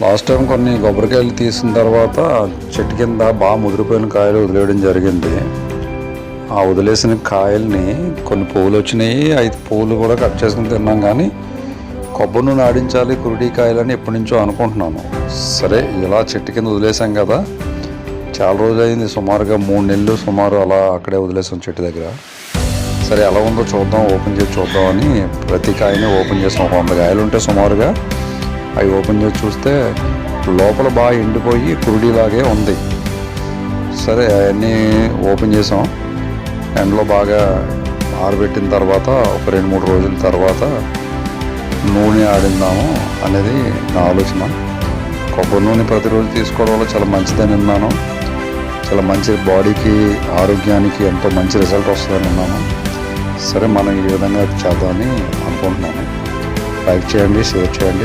Last time కొన్ని కొబ్బరికాయలు తీసిన తర్వాత చెట్టు కింద బాగా ముదిరిపోయిన కాయలు వదిలేయడం జరిగింది. ఆ వదిలేసిన కాయల్ని కొన్ని పువ్వులు వచ్చినాయి, 5 పువ్వులు కూడా కట్ చేసుకుని తిన్నాం. కానీ కొబ్బరి నూనె ఆడించాలి కురుడి కాయలని ఎప్పటి నుంచో అనుకుంటున్నాను. సరే ఇలా చెట్టు కింద వదిలేసాం కదా, చాలా రోజులు అయింది, సుమారుగా 3 నెలలు సుమారు అలా అక్కడే వదిలేసాం చెట్టు దగ్గర. సరే ఎలా ఉందో చూద్దాం, ఓపెన్ చేసి చూద్దామని ప్రతి కాయని ఓపెన్ చేసాం. 100 కాయలు ఉంటే సుమారుగా అవి ఓపెన్ చేసి చూస్తే లోపల బాగా ఎండిపోయి కురుడిలాగే ఉంది. సరే అవన్నీ ఓపెన్ చేసాం. ఎండలో బాగా ఆరబెట్టిన తర్వాత ఒక 2-3 రోజుల తర్వాత నూనె ఆడిందాము అనేది నా ఆలోచన. కొబ్బరి నూనె ప్రతిరోజు తీసుకోవడం వల్ల చాలా మంచిదని విన్నాను. చాలా మంచి బాడీకి ఆరోగ్యానికి ఎంతో మంచి రిజల్ట్ వస్తుందని విన్నాను. సరే మనం ఈ విధంగా చేద్దామని అనుకుంటున్నాను. లైక్ చేయండి, షేర్ చేయండి.